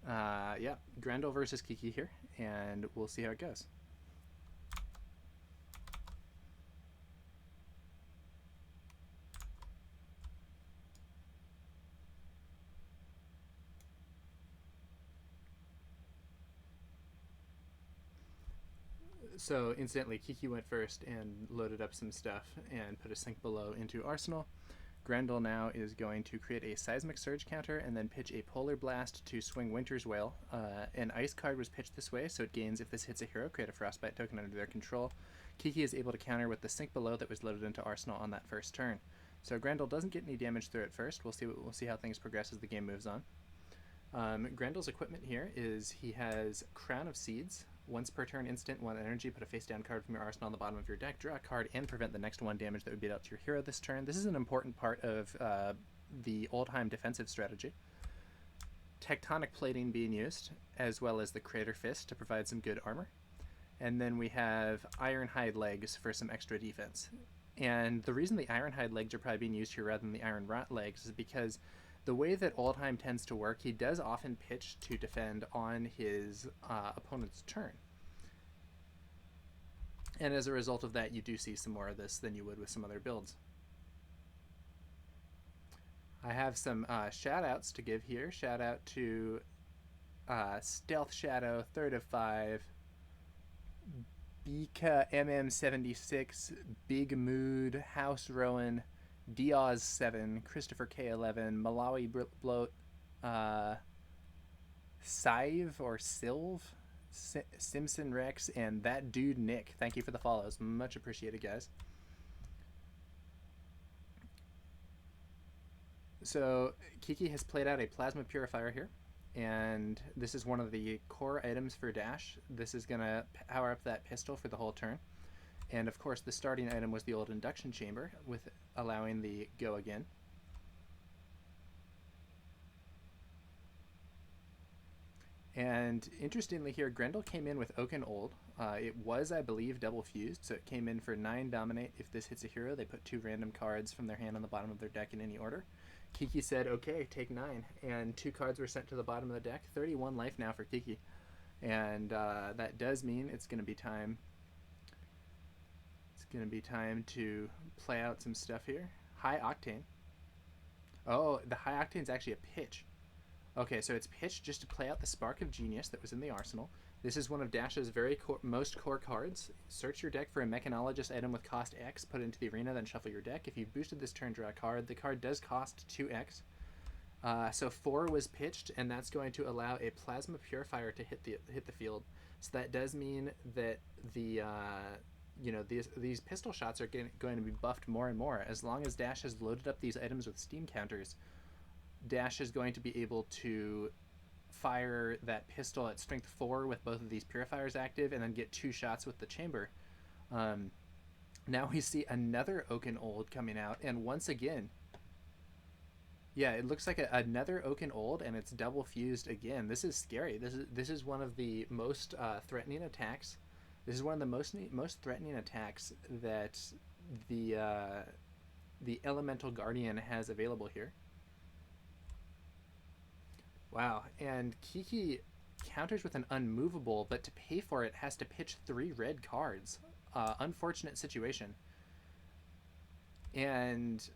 Yeah, Grendel versus Kiki here, and we'll see how it goes. So incidentally, Kiki went first and loaded up some stuff and put a sink below into Arsenal. Grendel now is going to create a seismic surge counter and then pitch a polar blast to swing Winter's Wail. An ice card was pitched this way, so it gains if this hits a hero, create a frostbite token under their control. Kiki is able to counter with the sink below that was loaded into Arsenal on that first turn. So Grendel doesn't get any damage through it first. We'll see how things progress as the game moves on. Grendel's equipment here is he has Crown of Seeds. Once per turn, instant 1 energy, put a face down card from your arsenal on the bottom of your deck, draw a card, and prevent the next 1 damage that would be dealt to your hero this turn. This is an important part of the Oldheim defensive strategy. Tectonic Plating being used, as well as the Crater Fist to provide some good armor. And then we have Ironhide Legs for some extra defense. And the reason the Ironhide Legs are probably being used here rather than the Iron Rot Legs is because the way that Oldheim tends to work, he does often pitch to defend on his opponent's turn. And as a result of that, you do see some more of this than you would with some other builds. I have some shout-outs to give here. Shout-out to Stealth Shadow, 3rd of 5, Bika MM76, Big Mood, House Rowan, Diaz 7, Christopher K11, Malawi Bloat, Sive or Silv, Simpson Rex, and that dude Nick. Thank you for the follows. Much appreciated, guys. So Kiki has played out a Plasma Purifier here, and this is one of the core items for Dash. This is going to power up that pistol for the whole turn. And of course, the starting item was the old induction chamber, with allowing the go again. And interestingly here, Grendel came in with Oaken Old. It was, I believe, double fused, so it came in for 9 Dominate. If this hits a hero, they put 2 random cards from their hand on the bottom of their deck in any order. Kiki said, okay, take 9. And 2 cards were sent to the bottom of the deck. 31 life now for Kiki. And that does mean it's going to be time. It's going to be time to play out some stuff here. High Octane. Oh, the High Octane is actually a pitch. Okay, so it's pitched just to play out the Spark of Genius that was in the arsenal. This is one of Dash's most core cards. Search your deck for a Mechanologist item with cost X, put it into the arena, then shuffle your deck. If you boosted this turn, draw a card. The card does cost 2X. So 4 was pitched, and that's going to allow a Plasma Purifier to hit the field. So that does mean that the these pistol shots are going to be buffed more and more. As long as Dash has loaded up these items with steam counters, Dash is going to be able to fire that pistol at strength 4 with both of these purifiers active, and then get 2 shots with the chamber. Now we see another Oaken Old coming out, and once again, yeah, it looks like another Oaken Old, and it's double fused again. This is scary. This is one of the most threatening attacks. This is one of the most threatening attacks that the Elemental Guardian has available here. Wow, and Kiki counters with an unmovable, but to pay for it has to pitch 3 red cards. Unfortunate situation. And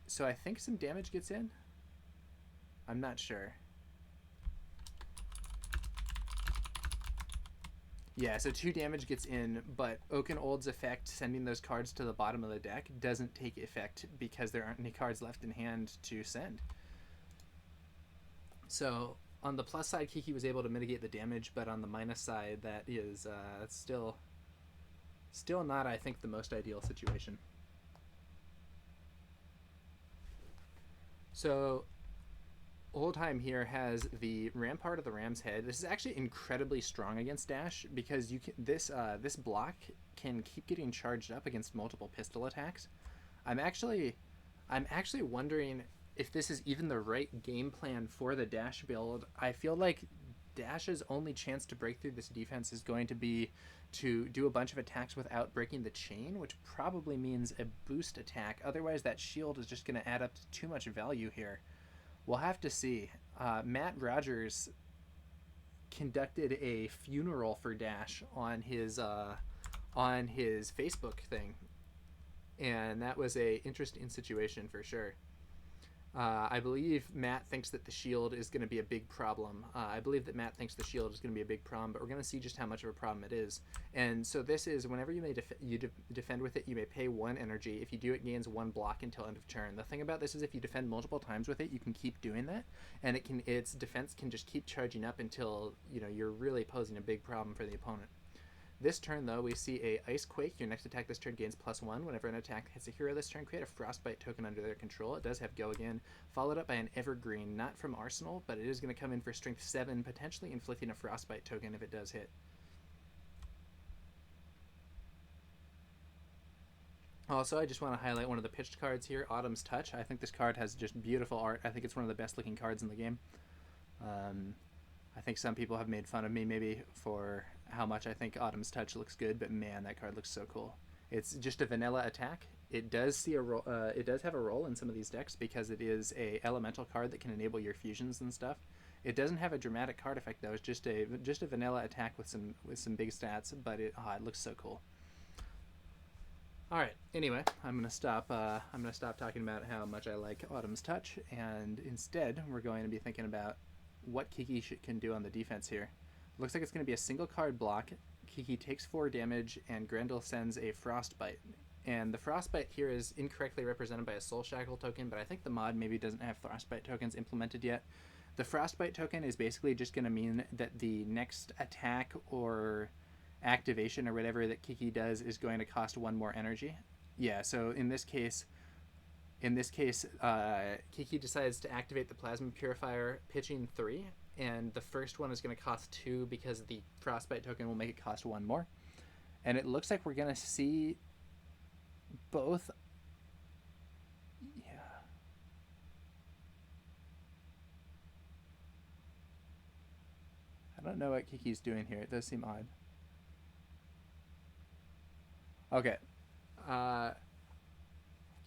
so I think some damage gets in. I'm not sure. Yeah, so 2 damage gets in, but Oaken Old's effect, sending those cards to the bottom of the deck, doesn't take effect because there aren't any cards left in hand to send. So on the plus side, Kiki was able to mitigate the damage, but on the minus side, that is still not, I think, the most ideal situation. So Oldheim here has the Rampart of the Ram's Head. This is actually incredibly strong against Dash because you can, this block can keep getting charged up against multiple pistol attacks. I'm actually wondering if this is even the right game plan for the Dash build. I feel like Dash's only chance to break through this defense is going to be to do a bunch of attacks without breaking the chain, which probably means a boost attack. Otherwise, that shield is just going to add up to too much value here. We'll have to see. Matt Rogers conducted a funeral for Dash on his Facebook thing, and that was a interesting situation for sure. I believe Matt thinks that the shield is going to be a big problem. I believe that Matt thinks the shield is going to be a big problem, but we're going to see just how much of a problem it is. And so this is, whenever you may defend with it, you may pay 1 energy. If you do, it gains 1 block until end of turn. The thing about this is if you defend multiple times with it, you can keep doing that, and its defense can just keep charging up until you're really posing a big problem for the opponent. This turn, though, we see a Ice Quake. Your next attack this turn gains +1. Whenever an attack hits a hero this turn, create a Frostbite token under their control. It does have Go Again, followed up by an Evergreen, not from Arsenal, but it is going to come in for Strength 7, potentially inflicting a Frostbite token if it does hit. Also, I just want to highlight one of the pitched cards here, Autumn's Touch. I think this card has just beautiful art. I think it's one of the best looking cards in the game. I think some people have made fun of me maybe for how much I think Autumn's Touch looks good, but man, that card looks so cool. It's just a vanilla attack. It does see a role. It does have a role in some of these decks because it is a elemental card that can enable your fusions and stuff. It doesn't have a dramatic card effect though. It's just a vanilla attack with some big stats, but it looks so cool. All right. Anyway, I'm gonna stop talking about how much I like Autumn's Touch, and instead we're going to be thinking about what Kiki can do on the defense here. Looks like it's going to be a single card block. Kiki takes 4 damage, and Grendel sends a Frostbite. And the Frostbite here is incorrectly represented by a Soul Shackle token, but I think the mod maybe doesn't have Frostbite tokens implemented yet. The Frostbite token is basically just going to mean that the next attack or activation or whatever that Kiki does is going to cost 1 more energy. Yeah, so in this case, Kiki decides to activate the Plasma Purifier, pitching 3, and the first one is going to cost 2 because the Frostbite token will make it cost 1 more. And it looks like we're going to see both. Yeah. I don't know what Kiki's doing here. It does seem odd. Okay.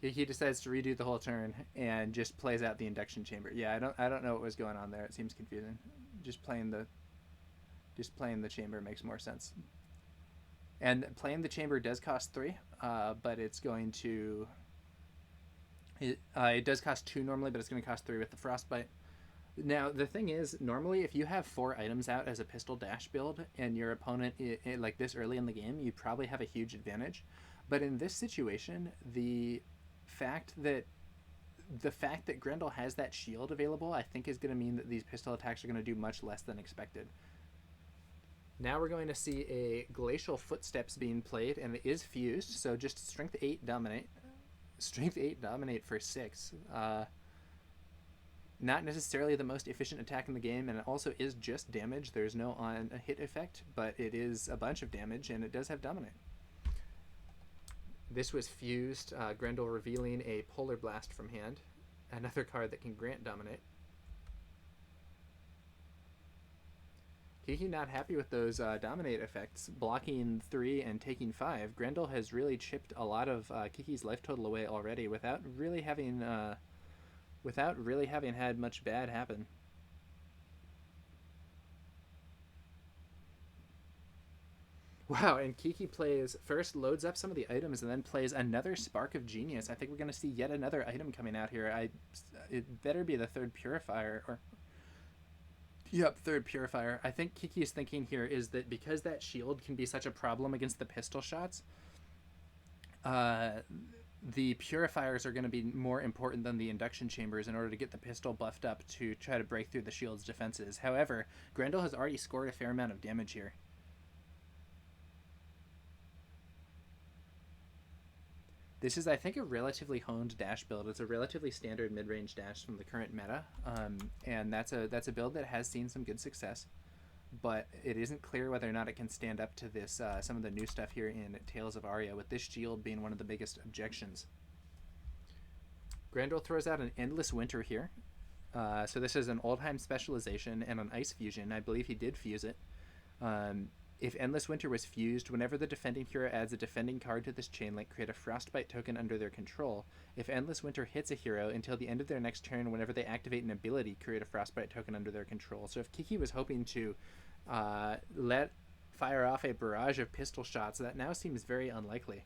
He decides to redo the whole turn and just plays out the induction chamber. Yeah, I don't know what was going on there. It seems confusing. Just playing the chamber makes more sense. And playing the chamber does cost 3, but it's going to it does cost 2 normally, but it's going to cost 3 with the Frostbite. Now the thing is, normally if you have 4 items out as a pistol dash build and your opponent like this early in the game, you probably have a huge advantage. But in this situation, the fact that Grendel has that shield available, I think is going to mean that these pistol attacks are going to do much less than expected. Now we're going to see a Glacial Footsteps being played, and it is fused, so just Strength 8 Dominate. Strength 8 Dominate for 6. Not necessarily the most efficient attack in the game, and it also is just damage. There's no on-hit effect, but it is a bunch of damage, and it does have Dominate. This was fused, Grendel revealing a Polar Blast from hand, another card that can grant Dominate. Kiki not happy with those Dominate effects, blocking 3 and taking 5. Grendel has really chipped a lot of Kiki's life total away already without really having had much bad happen. Wow, and Kiki loads up some of the items and then plays another Spark of Genius. I think we're going to see yet another item coming out here. It better be the third Purifier. Yep, third Purifier. I think Kiki's thinking here is that because that shield can be such a problem against the pistol shots, the Purifiers are going to be more important than the induction chambers in order to get the pistol buffed up to try to break through the shield's defenses. However, Grendel has already scored a fair amount of damage here. This is, I think, a relatively honed dash build. It's a relatively standard mid-range dash from the current meta, and that's a build that has seen some good success, but it isn't clear whether or not it can stand up to this some of the new stuff here in Tales of Aria, with this shield being one of the biggest objections. Grendel throws out an Endless Winter here. So this is an Oldheim specialization and an Ice Fusion. I believe he did fuse it. If Endless Winter was fused, whenever the defending hero adds a defending card to this chain link, create a Frostbite token under their control. If Endless Winter hits a hero, until the end of their next turn, whenever they activate an ability, create a Frostbite token under their control. So if Kiki was hoping to fire off a barrage of pistol shots, that now seems very unlikely.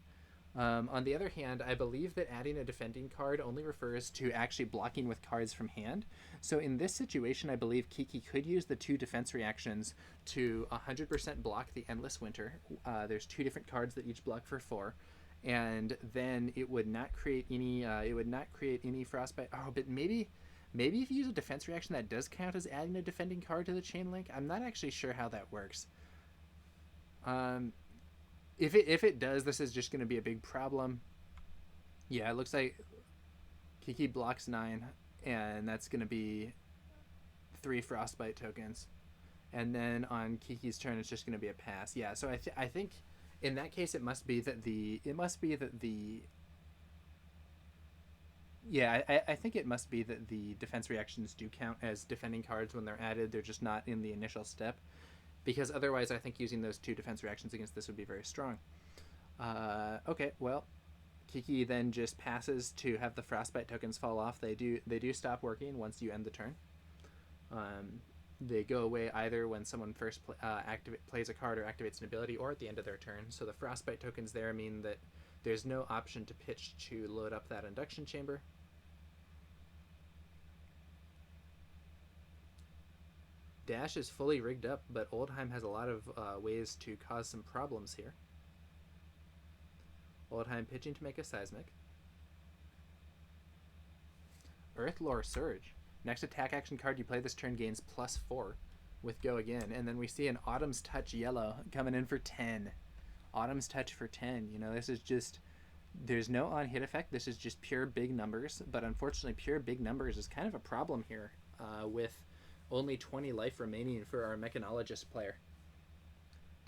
On the other hand, I believe that adding a defending card only refers to actually blocking with cards from hand. So in this situation, I believe Kiki could use the 2 defense reactions to 100% block the Endless Winter. There's 2 different cards that each block for 4, and then it would not create any. Frostbite. Oh, but maybe if you use a defense reaction, that does count as adding a defending card to the chain link. I'm not actually sure how that works. If it does, this is just going to be a big problem. Yeah, it looks like Kiki blocks 9, and that's going to be 3 Frostbite tokens. And then on Kiki's turn, it's just going to be a pass. Yeah, so I think in that case, it must be that the defense reactions do count as defending cards when they're added. They're just not in the initial step. Because otherwise, I think using those 2 defense reactions against this would be very strong. Okay, well, Kiki then just passes to have the Frostbite tokens fall off. They do stop working once you end the turn. They go away either when someone first plays a card or activates an ability, or at the end of their turn. So the Frostbite tokens there mean that there's no option to pitch to load up that induction chamber. Dash is fully rigged up, but Oldheim has a lot of ways to cause some problems here. Oldheim pitching to make a seismic. Earthlore Surge. Next attack action card you play this turn gains +4 with Go Again. And then we see an Autumn's Touch yellow coming in for 10. Autumn's Touch for 10. You know, this is just... There's no on-hit effect. This is just pure big numbers. But unfortunately, pure big numbers is kind of a problem here with only 20 life remaining for our Mechanologist player.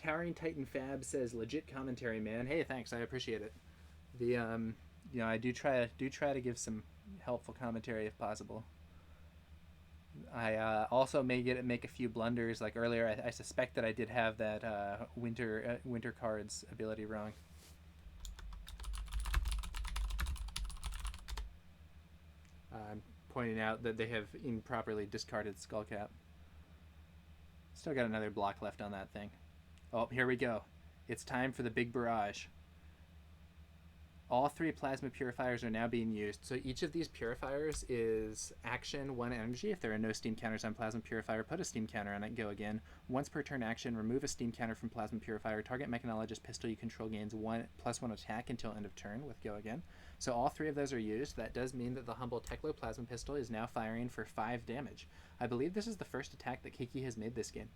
Towering Titan Fab says, legit commentary, man. Hey, thanks. I appreciate it. The I do try to give some helpful commentary if possible. I also make a few blunders. Like earlier, I suspect that I did have that winter cards ability wrong. I'm pointing out that they have improperly discarded Skullcap. Still got another block left on that thing. Oh, here we go. It's time for the big barrage. All 3 plasma purifiers are now being used. So each of these purifiers is action, 1 energy. If there are no steam counters on plasma purifier, put a steam counter on it, Go Again. Once per turn action, remove a steam counter from plasma purifier. Target Mechanologist pistol you control gains +1 attack until end of turn with Go Again. So all 3 of those are used. That does mean that the Humble Teklo plasma pistol is now firing for 5 damage. I believe this is the first attack that Kiki has made this game.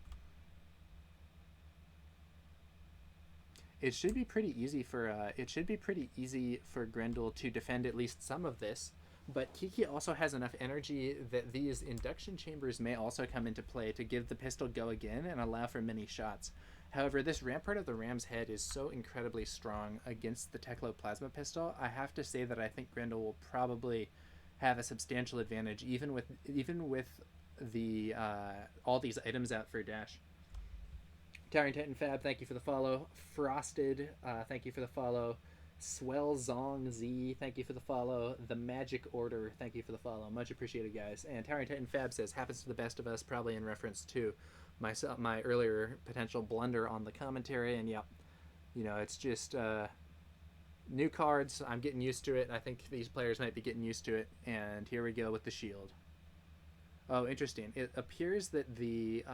It should be pretty easy for Grendel to defend at least some of this, but Kiki also has enough energy that these induction chambers may also come into play to give the pistol Go Again and allow for many shots. However, this Rampart of the Ram's Head is so incredibly strong against the Teklo plasma pistol. I have to say that I think Grendel will probably have a substantial advantage, even with the all these items out for dash. Towering Titan Fab, thank you for the follow. Frosted, thank you for the follow. Swell Zong Z, thank you for the follow. The Magic Order, thank you for the follow. Much appreciated, guys. And Towering Titan Fab says, happens to the best of us, probably in reference to my earlier potential blunder on the commentary. And yep, you know, it's just new cards. I'm getting used to it. I think these players might be getting used to it. And here we go with the shield. Oh, interesting. It appears that the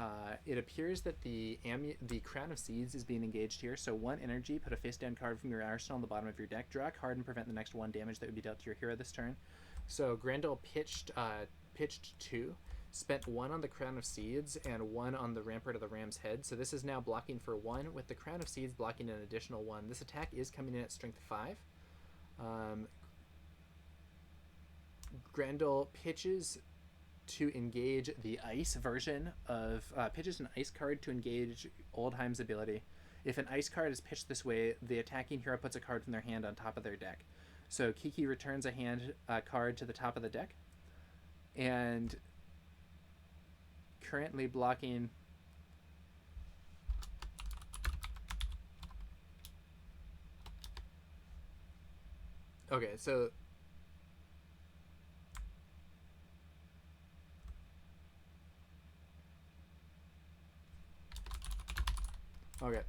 Crown of Seeds is being engaged here. So 1 energy, put a face down card from your arsenal on the bottom of your deck. Draw a card and prevent the next 1 damage that would be dealt to your hero this turn. So Grendel pitched 2, spent 1 on the Crown of Seeds and 1 on the Rampart of the Ram's Head. So this is now blocking for 1, with the Crown of Seeds blocking an additional 1. This attack is coming in at strength 5. Grendel pitches to engage the ice version of pitches an ice card to engage Oldheim's ability. If an ice card is pitched this way, the attacking hero puts a card from their hand on top of their deck. So Kiki returns a hand card to the top of the deck, and currently blocking Okay, so okay.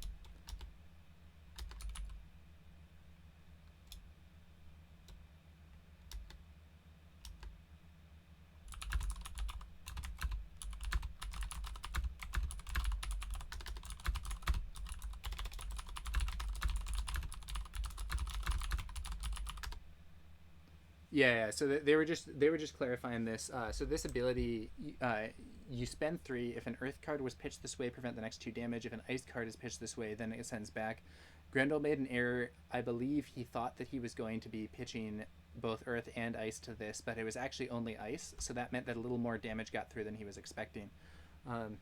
Yeah. So they were just clarifying this. So this ability, you spend 3. If an Earth card was pitched this way, prevent the next 2 damage. If an Ice card is pitched this way, then it sends back. Grendel made an error. I believe he thought that he was going to be pitching both Earth and Ice to this, but it was actually only Ice. So that meant that a little more damage got through than he was expecting. Um,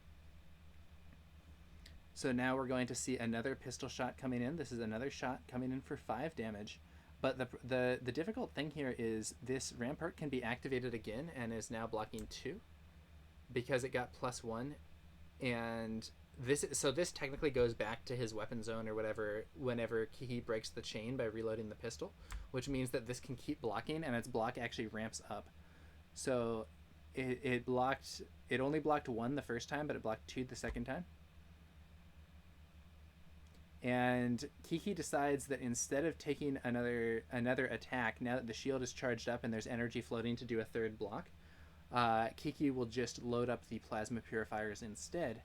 so now we're going to see another pistol shot coming in. This is another shot coming in for 5 damage. But the difficult thing here is this Rampart can be activated again and is now blocking 2 because it got +1. And this technically goes back to his weapon zone or whatever whenever Kiki breaks the chain by reloading the pistol, which means that this can keep blocking and its block actually ramps up. So it only blocked 1 the first time, but it blocked 2 the second time. And Kiki decides that instead of taking another attack, now that the shield is charged up and there's energy floating to do a third block, Kiki will just load up the plasma purifiers instead,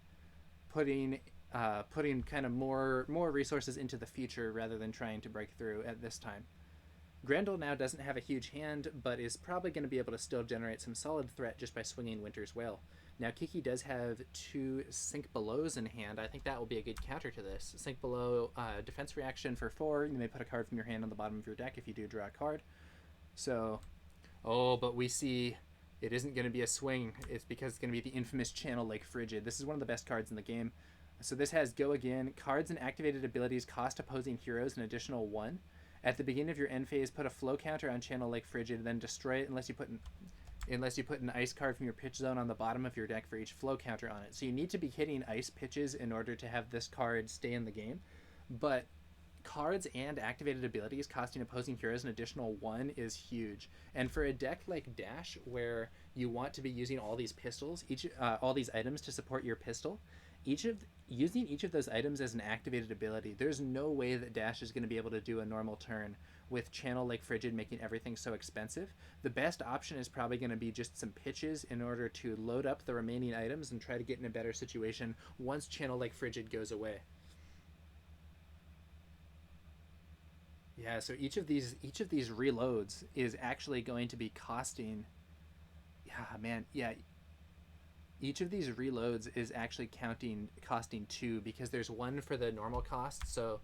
putting kind of more resources into the future rather than trying to break through at this time. Grendel now doesn't have a huge hand, but is probably going to be able to still generate some solid threat just by swinging Winter's Wail. Now, Kiki does have 2 Sink Belows in hand. I think that will be a good counter to this. Sink Below, defense reaction for 4. You may put a card from your hand on the bottom of your deck if you do draw a card. So, but we see it isn't going to be a swing. It's because it's going to be the infamous Channel Lake Frigid. This is one of the best cards in the game. So this has Go Again. Cards and activated abilities cost opposing heroes an additional 1. At the beginning of your end phase, put a flow counter on Channel Lake Frigid, then destroy it unless you put an ice card from your pitch zone on the bottom of your deck for each flow counter on it. So you need to be hitting ice pitches in order to have this card stay in the game. But cards and activated abilities costing opposing heroes an additional 1 is huge. And for a deck like Dash, where you want to be using all these pistols, all these items to support your pistol, using each of those items as an activated ability, there's no way that Dash is going to be able to do a normal turn with Channel Lake Frigid making everything so expensive. The best option is probably going to be just some pitches in order to load up the remaining items and try to get in a better situation once Channel Lake Frigid goes away. Yeah, so each of these reloads is actually going to be costing. Yeah, man. Yeah, each of these reloads is actually costing 2 because there's 1 for the normal cost, so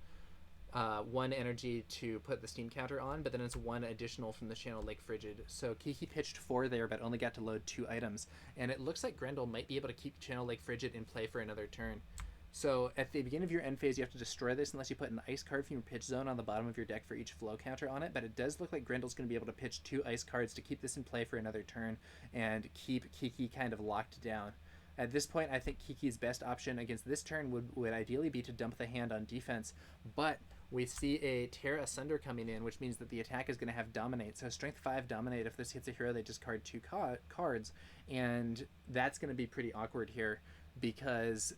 1 energy to put the steam counter on, but then it's 1 additional from the Channel Lake Frigid. So Kiki pitched 4 there, but only got to load 2 items, and it looks like Grendel might be able to keep Channel Lake Frigid in play for another turn. So at the beginning of your end phase, you have to destroy this unless you put an ice card from your pitch zone on the bottom of your deck for each flow counter on it. But it does look like Grendel's going to be able to pitch 2 ice cards to keep this in play for another turn and keep Kiki kind of locked down. At this point, I think Kiki's best option against this turn would ideally be to dump the hand on defense, but we see a Tear Asunder coming in, which means that the attack is going to have Dominate. So Strength 5 Dominate, if this hits a hero, they discard 2 cards, and that's going to be pretty awkward here because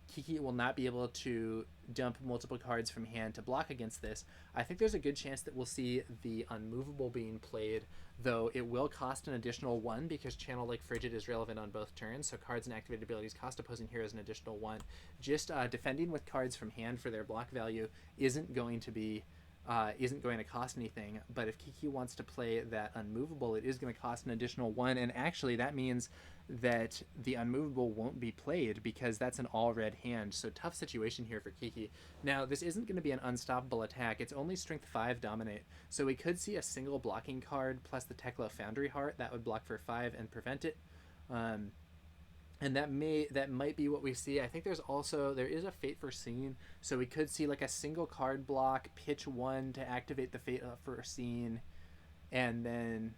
Kiki will not be able to dump multiple cards from hand to block against this. I think there's a good chance that we'll see the Unmovable being played, though it will cost an additional 1 because Channel Lake Frigid is relevant on both turns, so cards and activated abilities cost opposing heroes an additional 1. Just defending with cards from hand for their block value isn't going to cost anything, but if Kiki wants to play that Unmovable, it is going to cost an additional 1, and actually that means that the Unmovable won't be played because that's an all-red hand, so tough situation here for Kiki. Now, this isn't going to be an unstoppable attack, it's only Strength 5 Dominate, so we could see a single blocking card plus the Tekla Foundry Heart that would block for 5 and prevent it. And that might be what we see. I think there is a Fate Foreseen, so we could see like a single card block, pitch 1 to activate the Fate Foreseen, and then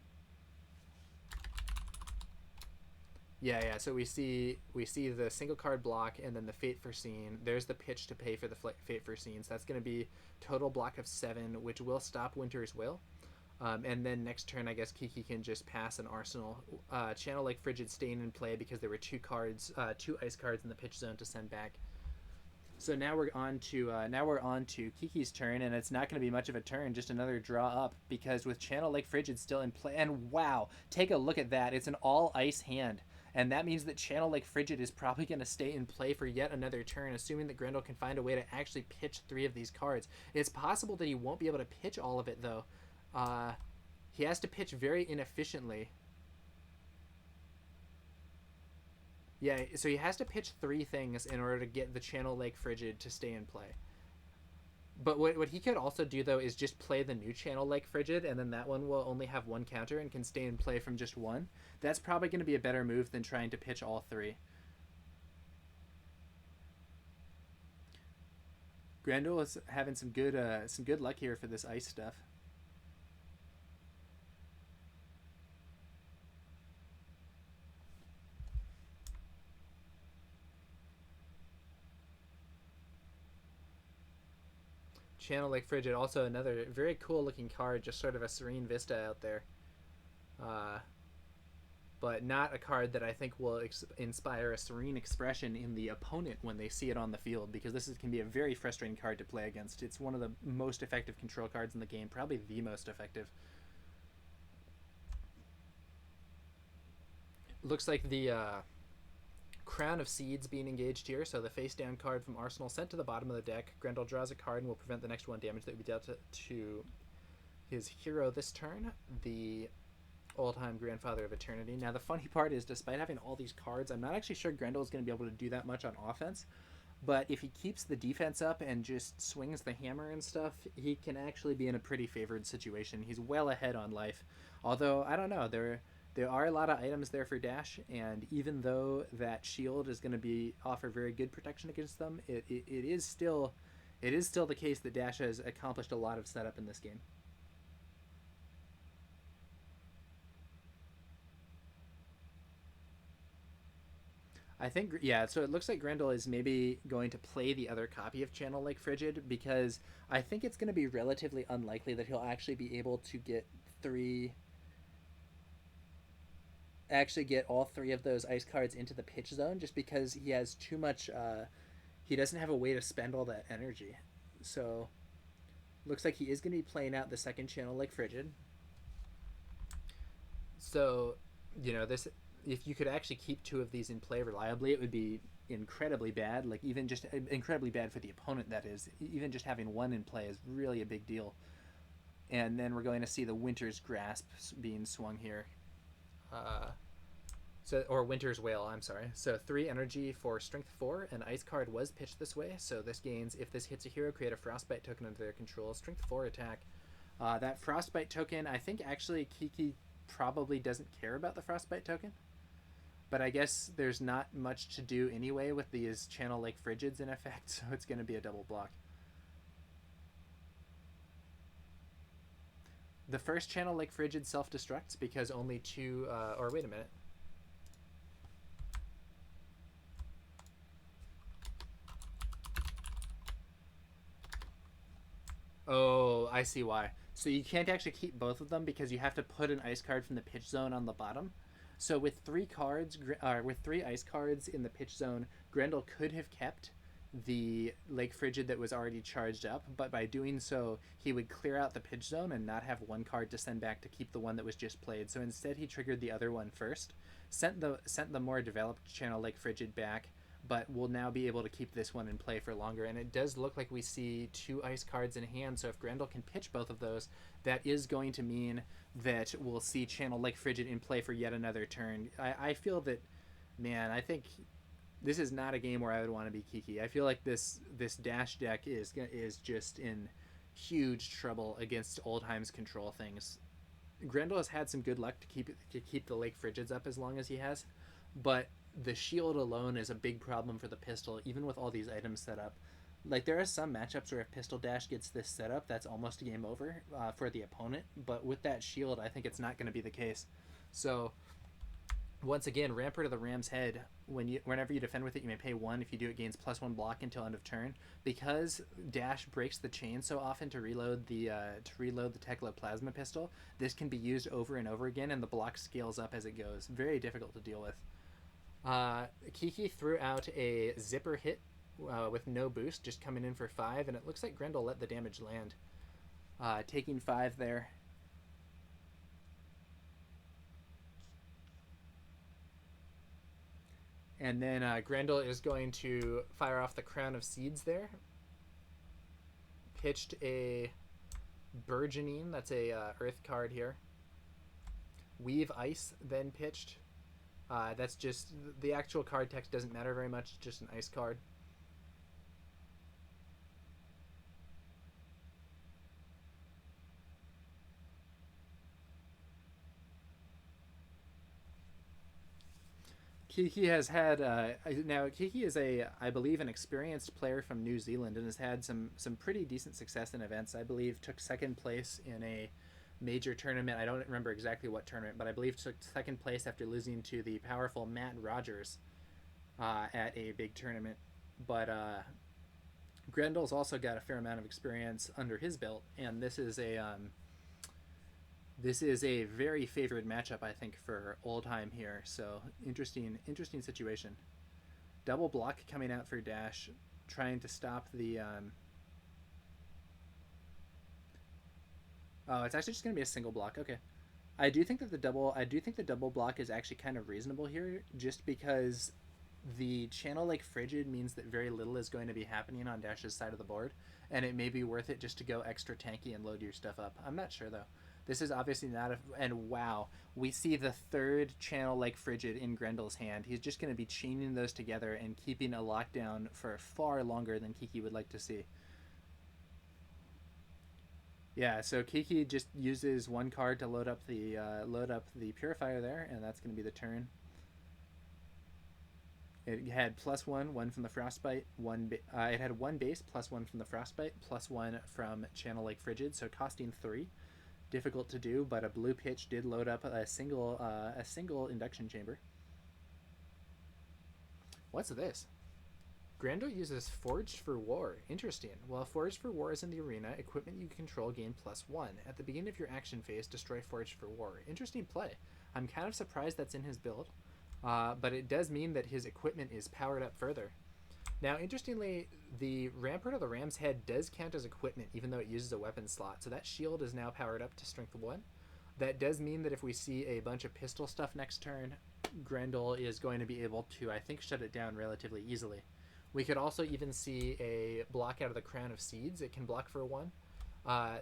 Yeah, yeah. So we see the single card block and then the Fate Foreseen. There's the pitch to pay for the Fate Foreseen. So that's going to be total block of 7, which will stop Winter's Will. And then next turn, I guess Kiki can just pass an Arsenal. Channel Lake Frigid staying in play because there were two ice cards in the pitch zone to send back. So now we're on to Kiki's turn, and it's not going to be much of a turn, just another draw up because with Channel Lake Frigid still in play, and wow, take a look at that! It's an all ice hand, and that means that Channel Lake Frigid is probably going to stay in play for yet another turn, assuming that Grendel can find a way to actually pitch 3 of these cards. It's possible that he won't be able to pitch all of it though. Uh, he has to pitch very inefficiently. Yeah, so he has to pitch 3 things in order to get the Channel Lake Frigid to stay in play. But what he could also do though is just play the new Channel Lake Frigid, and then that one will only have 1 counter and can stay in play from just 1. That's probably going to be a better move than trying to pitch all 3. Grendel is having some good luck here for this ice stuff. Channel Lake Frigid, also another very cool looking card, just sort of a serene vista out there. Uh, but not a card that I think will inspire a serene expression in the opponent when they see it on the field, because can be a very frustrating card to play against. It's one of the most effective control cards in the game, probably the most effective. Looks like the Crown of Seeds being engaged here, so the face down card from Arsenal sent to the bottom of the deck. Grendel draws a card and will prevent the next 1 damage that would be dealt to his hero this turn, the Oldheim Grandfather of Eternity. Now the funny part is, despite having all these cards, I'm not actually sure Grendel is going to be able to do that much on offense, but if he keeps the defense up and just swings the hammer and stuff, he can actually be in a pretty favored situation. He's well ahead on life, although I don't know, there are a lot of items there for Dash, and even though that shield is going to offer very good protection against them, it is still the case that Dash has accomplished a lot of setup in this game. I think, yeah, so it looks like Grendel is maybe going to play the other copy of Channel Lake Frigid, because I think it's going to be relatively unlikely that he'll actually be able to get all 3 of those ice cards into the pitch zone, just because he has too much he doesn't have a way to spend all that energy. So looks like he is going to be playing out the second Channel Lake Frigid. So this, if you could actually keep 2 of these in play reliably, it would be incredibly bad, like even just incredibly bad for the opponent. That is, even just having 1 in play is really a big deal. And then we're going to see the Winter's Grasp being swung here. Or Winter's Wail, I'm sorry. So 3 energy for Strength 4. An ice card was pitched this way, so this gains, if this hits a hero, create a Frostbite token under their control. Strength 4 attack. That Frostbite token, I think actually Kiki probably doesn't care about the Frostbite token, but I guess there's not much to do anyway with these Channel Lake Frigids in effect, so it's going to be a double block. The first Channel Lake Frigid self-destructs because only 2, or wait a minute. Oh, I see why. So you can't actually keep both of them because you have to put an ice card from the pitch zone on the bottom. So with 3 ice cards in the pitch zone, Grendel could have kept the Lake Frigid that was already charged up, but by doing so, he would clear out the pitch zone and not have 1 card to send back to keep the one that was just played. So instead, he triggered the other one first, sent the more developed Channel Lake Frigid back, but we'll now be able to keep this one in play for longer. And it does look like we see 2 ice cards in hand, so if Grendel can pitch both of those, that is going to mean that we'll see Channel Lake Frigid in play for yet another turn. I feel that, man, I think this is not a game where I would want to be Kiki. I feel like this Dash deck is just in huge trouble against Oldheim's control things. Grendel has had some good luck to keep the Lake Frigids up as long as he has, but the shield alone is a big problem for the pistol, even with all these items set up. Like, there are some matchups where if Pistol Dash gets this set up, that's almost a game over for the opponent, but with that shield, I think it's not going to be the case. So Once again, Rampart of the Ram's Head. Whenever you defend with it, you may pay 1. If you do, it gains +1 block until end of turn. Because Dash breaks the chain so often to reload the Tekla Plasma Pistol, this can be used over and over again, and the block scales up as it goes. Very difficult to deal with. Kiki threw out a zipper hit with no boost, just coming in for 5, and it looks like Grendel let the damage land. Taking 5 there. And then Grendel is going to fire off the Crown of Seeds there. Pitched a Burgeoning, that's a Earth card here. Weave Ice then pitched. That's just, the actual card text doesn't matter very much, just an ice card. Kiki has had now Kiki is I believe an experienced player from New Zealand and has had some pretty decent success in events. I believe took second place in a major tournament. I don't remember exactly what tournament, but I believe took second place after losing to the powerful Matt Rogers at a big tournament. But Grendel's also got a fair amount of experience under his belt, and this is a very favored matchup, I think, for Oldheim here. So interesting situation. Double block coming out for Dash, trying to stop the. Oh, it's actually just going to be a single block. Okay, I do think that the double block is actually kind of reasonable here, just because the channel Lake Frigid means that very little is going to be happening on Dash's side of the board, and it may be worth it just to go extra tanky and load your stuff up. I'm not sure though. This is obviously not and wow, we see the third channel Lake Frigid in Grendel's hand. He's just going to be chaining those together and keeping a lockdown for far longer than Kiki would like to see. Yeah, so Kiki just uses one card to load up the Purifier there, and that's going to be the turn. It had +1 from the Frostbite, it had 1 base, +1 from the Frostbite, +1 from Channel Lake Frigid, so costing 3. Difficult to do, but a blue pitch did load up a single induction chamber. What's this? Grendel uses Forged for War. Interesting. While Forged for War is in the arena, equipment you control gain +1. At the beginning of your action phase, destroy Forged for War. Interesting play. I'm kind of surprised that's in his build, but it does mean that his equipment is powered up further. Now, interestingly, the Rampart of the Ram's Head does count as equipment, even though it uses a weapon slot. So that shield is now powered up to strength 1. That does mean that if we see a bunch of pistol stuff next turn, Grendel is going to be able to, I think, shut it down relatively easily. We could also even see a block out of the Crown of Seeds. It can block for 1.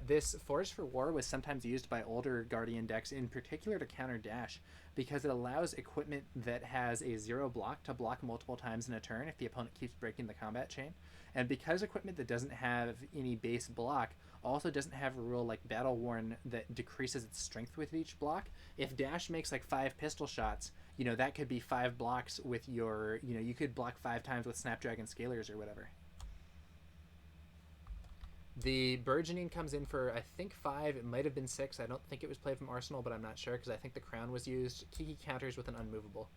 This Forged for War was sometimes used by older Guardian decks, in particular to counter Dash, because it allows equipment that has a 0 block to block multiple times in a turn if the opponent keeps breaking the combat chain. And because equipment that doesn't have any base block also doesn't have a rule like Battle Worn that decreases its strength with each block, if Dash makes like 5 pistol shots, that could be 5 blocks with your, you could block 5 times with Snapdragon Scalers or whatever. The Burgeoning comes in for, I think, 5. It might have been 6. I don't think it was played from Arsenal, but I'm not sure because I think the Crown was used. Kiki counters with an Unmovable.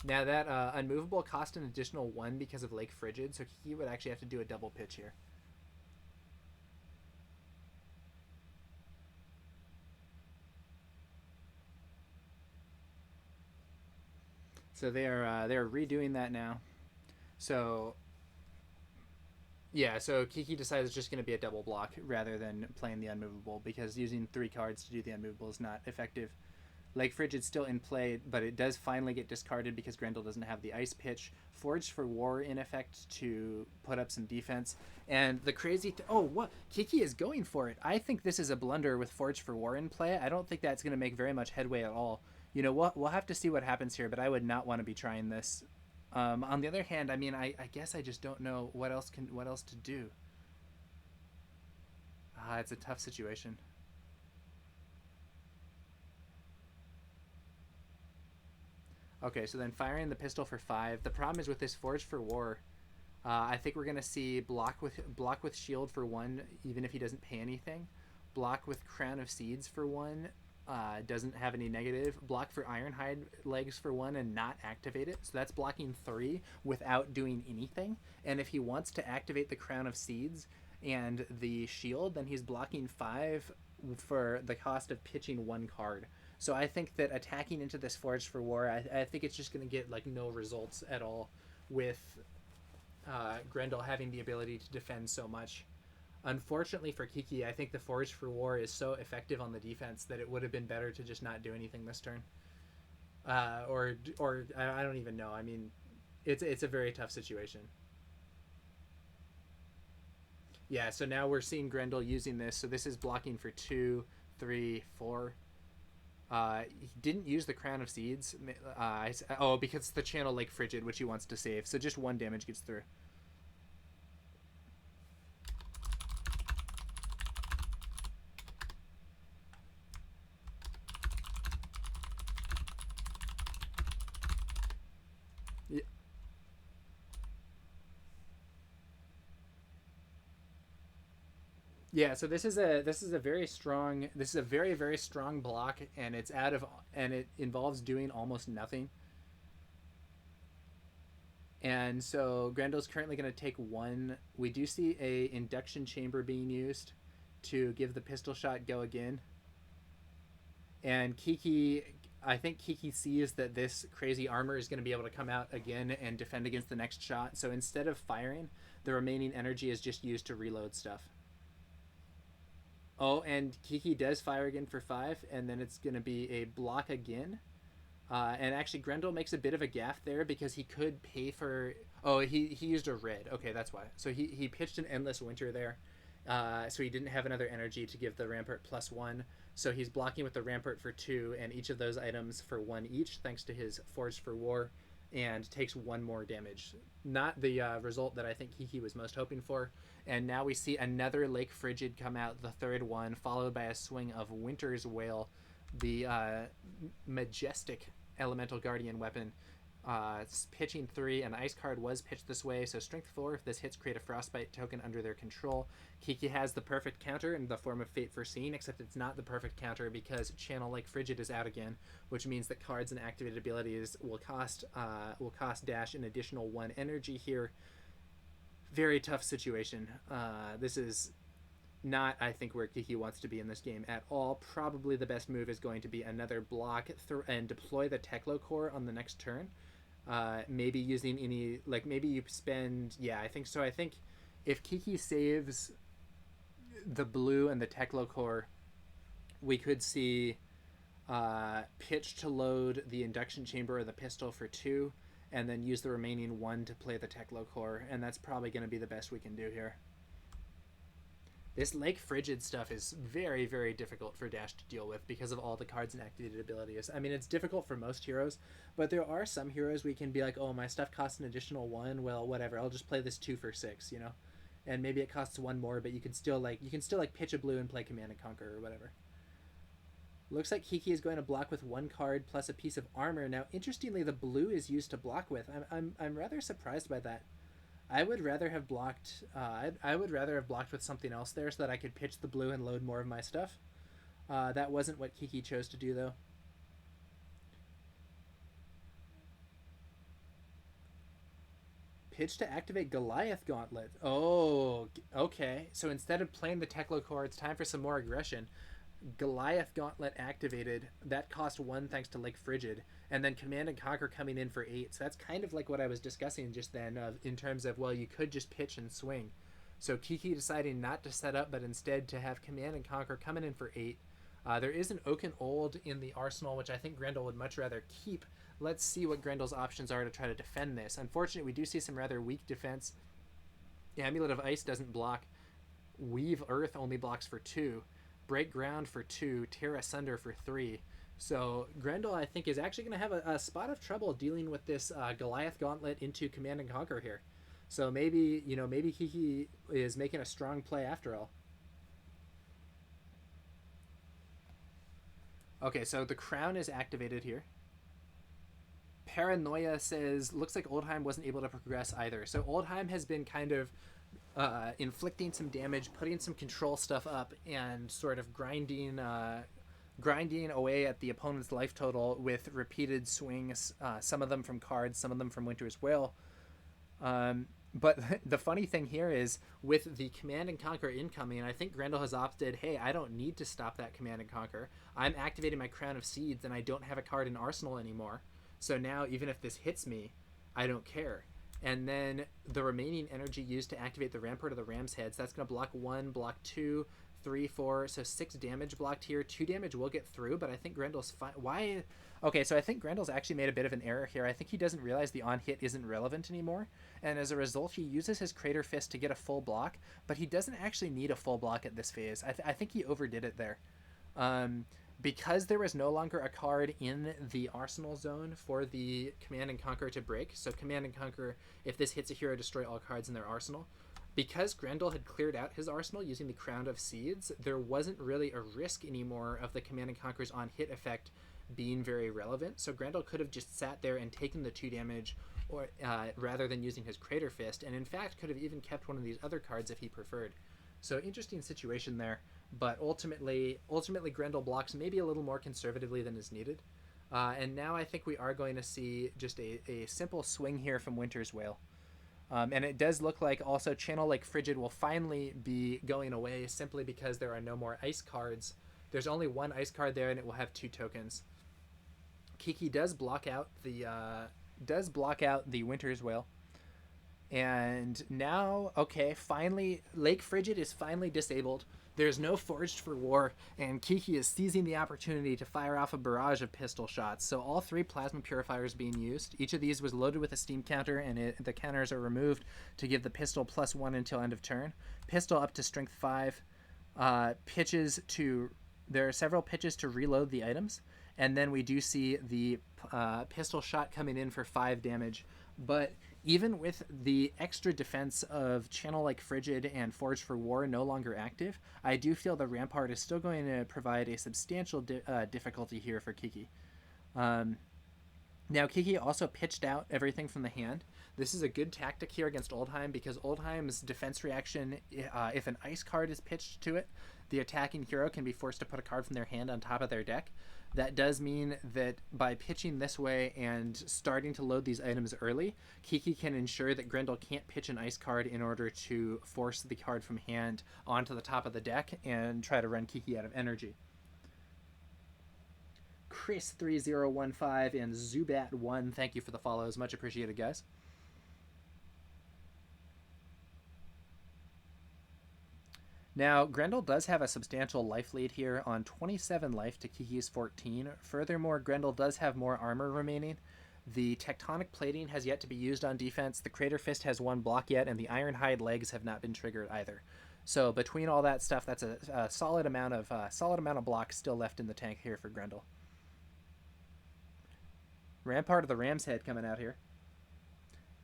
Now that Unmovable cost an additional 1 because of Lake Frigid, so Kiki would actually have to do a double pitch here. So they're redoing that now. So yeah, so Kiki decides it's just going to be a double block rather than playing the Unmovable, because using 3 cards to do the Unmovable is not effective. Lake Frigid's still in play, but it does finally get discarded because Grendel doesn't have the Ice Pitch. Forged for War in effect to put up some defense. And the crazy what? Kiki is going for it. I think this is a blunder with Forged for War in play. I don't think that's going to make very much headway at all. We'll have to see what happens here, but I would not want to be trying this. On the other hand, I mean, I guess I just don't know what else to do. It's a tough situation. Okay, so then firing the pistol for 5. The problem is with this Forge for War, I think we're gonna see block with shield for 1, even if he doesn't pay anything. Block with Crown of Seeds for 1, doesn't have any negative. Block for Ironhide legs for 1 and not activate it. So that's blocking 3 without doing anything. And if he wants to activate the Crown of Seeds and the shield, then he's blocking 5 for the cost of pitching 1 card. So I think that attacking into this Forge for War, I think it's just going to get like no results at all with Grendel having the ability to defend so much. Unfortunately for Kiki, I think the Forge for War is so effective on the defense that it would have been better to just not do anything this turn. Or I don't even know. I mean, it's a very tough situation. Yeah, so now we're seeing Grendel using this. So this is blocking for 2, 3, 4. He didn't use the Crown of Seeds. Because it's the channel Lake Frigid, which he wants to save. So just 1 damage gets through. Yeah, so this is a very very strong block, and it involves doing almost nothing. And so Grendel's currently going to take 1. We do see a induction chamber being used to give the pistol shot go again. And I think Kiki sees that this crazy armor is going to be able to come out again and defend against the next shot. So instead of firing, the remaining energy is just used to reload stuff. Oh, and Kiki does fire again for 5, and then it's going to be a block again. And actually, Grendel makes a bit of a gaffe there because he could pay for... Oh, he used a red. Okay, that's why. So he pitched an Endless Winter there. So he didn't have another energy to give the Rampart +1. So he's blocking with the Rampart for 2, and each of those items for 1 each, thanks to his Forge for War, and takes 1 more damage. Not the result that I think Kiki was most hoping for. And now we see another Lake Frigid come out, the 3rd one, followed by a swing of Winter's Wail, the majestic Elemental Guardian weapon. Pitching 3, an ice card was pitched this way, so strength 4, if this hits, create a frostbite token under their control. Kiki has the perfect counter in the form of Fate Foreseen, except it's not the perfect counter because Channel Lake Frigid is out again, which means that cards and activated abilities will cost Dash an additional 1 energy here. Very tough situation. This is not, I think, where Kiki wants to be in this game at all. Probably the best move is going to be another block and deploy the Teklo Core on the next turn. Maybe using any, like, maybe you spend, yeah, I think so. I think if Kiki saves the blue and the Teklo Core, we could see pitch to load the induction chamber or the pistol for 2, and then use the remaining 1 to play the Teklo Core, and that's probably going to be the best we can do here. This Lake Frigid stuff is very, very difficult for Dash to deal with because of all the cards and activated abilities. I mean, it's difficult for most heroes, but there are some heroes we can be like, oh, my stuff costs an additional 1. Well, whatever. I'll just play this 2 for 6, you know? And maybe it costs 1 more, but you can still pitch a blue and play Command and Conquer or whatever. Looks like Kiki is going to block with 1 card plus a piece of armor. Now, interestingly, the blue is used to block with. I'm rather surprised by that. I would rather have blocked. I would rather have blocked with something else there so that I could pitch the blue and load more of my stuff. That wasn't what Kiki chose to do, though. Pitch to activate Goliath Gauntlet. Oh, okay. So instead of playing the Teklo Core, it's time for some more aggression. Goliath Gauntlet activated. That cost 1 thanks to Lake Frigid. And then Command and Conquer coming in for 8. So that's kind of like what I was discussing just then in terms of, well, you could just pitch and swing. So Kiki deciding not to set up, but instead to have Command and Conquer coming in for 8. There is an Oaken Old in the arsenal, which I think Grendel would much rather keep. Let's see what Grendel's options are to try to defend this. Unfortunately, we do see some rather weak defense. Amulet of Ice doesn't block. Weave Earth only blocks for 2. Break Ground for 2. Tear Asunder for 3. So Grendel, I think, is actually going to have a spot of trouble dealing with this Goliath Gauntlet into Command and Conquer here. So maybe Kiki is making a strong play after all. Okay, so the Crown is activated here. Paranoia says, looks like Oldheim wasn't able to progress either. So Oldheim has been kind of inflicting some damage, putting some control stuff up, and sort of grinding away at the opponent's life total with repeated swings, some of them from cards, some of them from Winter's Will. But the funny thing here is, with the Command and Conquer incoming, I think Grendel has opted, hey, I don't need to stop that Command and Conquer. I'm activating my Crown of Seeds, and I don't have a card in Arsenal anymore. So now, even if this hits me, I don't care. And then the remaining energy used to activate the Rampart of the Ram's Heads, that's going to block 1, block 2, 3, 4, so 6 damage blocked here. 2 damage will get through, but I think Grendel's fine. Why? Okay, so I think Grendel's actually made a bit of an error here. I think he doesn't realize the on-hit isn't relevant anymore, and as a result, he uses his Crater Fist to get a full block, but he doesn't actually need a full block at this phase. I think he overdid it there. Because there was no longer a card in the Arsenal zone for the Command and Conquer to break, so Command and Conquer, if this hits a hero, destroy all cards in their arsenal. Because Grendel had cleared out his arsenal using the Crown of Seeds, there wasn't really a risk anymore of the Command and Conquer's on-hit effect being very relevant, so Grendel could have just sat there and taken the 2 damage or rather than using his Crater Fist, and in fact could have even kept one of these other cards if he preferred. So interesting situation there, but ultimately Grendel blocks maybe a little more conservatively than is needed. And now I think we are going to see just a simple swing here from Winter's Wail. And it does look like also Channel Lake Frigid will finally be going away simply because there are no more ice cards. There's only 1 ice card there, and it will have 2 tokens. Kiki does block out the Winter's Wail. And now, okay, finally, Lake Frigid is finally disabled. There's no Forged for War, and Kiki is seizing the opportunity to fire off a barrage of pistol shots. So all 3 plasma purifiers being used. Each of these was loaded with a steam counter, and the counters are removed to give the pistol +1 until end of turn. Pistol up to strength 5. There are several pitches to reload the items, and then we do see the pistol shot coming in for 5 damage. But even with the extra defense of Channel Like Frigid and Forge for War no longer active, I do feel the Rampart is still going to provide a substantial difficulty here for Kiki. Now, Kiki also pitched out everything from the hand. This is a good tactic here against Oldheim because Oldheim's defense reaction, if an ice card is pitched to it, the attacking hero can be forced to put a card from their hand on top of their deck. That does mean that by pitching this way and starting to load these items early, Kiki can ensure that Grendel can't pitch an ice card in order to force the card from hand onto the top of the deck and try to run Kiki out of energy. Chris3015 and Zubat1, thank you for the follows. Much appreciated, guys. Now, Grendel does have a substantial life lead here on 27 life to Kiki's 14. Furthermore, Grendel does have more armor remaining. The Tectonic Plating has yet to be used on defense. The Crater Fist has 1 block yet, and the Ironhide legs have not been triggered either. So between all that stuff, that's a solid amount of blocks still left in the tank here for Grendel. Rampart of the Ram's Head coming out here.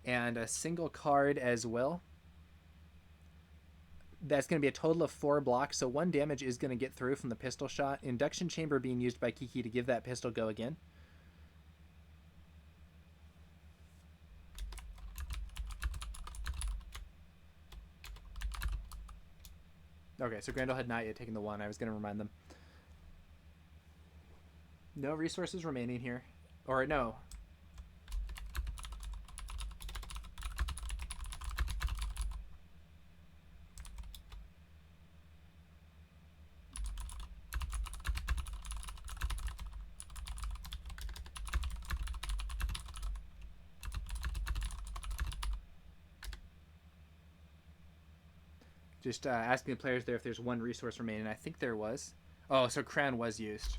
And a single card as well. That's going to be a total of 4 blocks, so 1 damage is going to get through from the pistol shot. Induction Chamber being used by Kiki to give that pistol go again. Okay, so Grendel had not yet taken the 1. I was going to remind them. No resources remaining here. Or no. Just asking the players there if there's 1 resource remaining. I think there was. Oh, so Crown was used.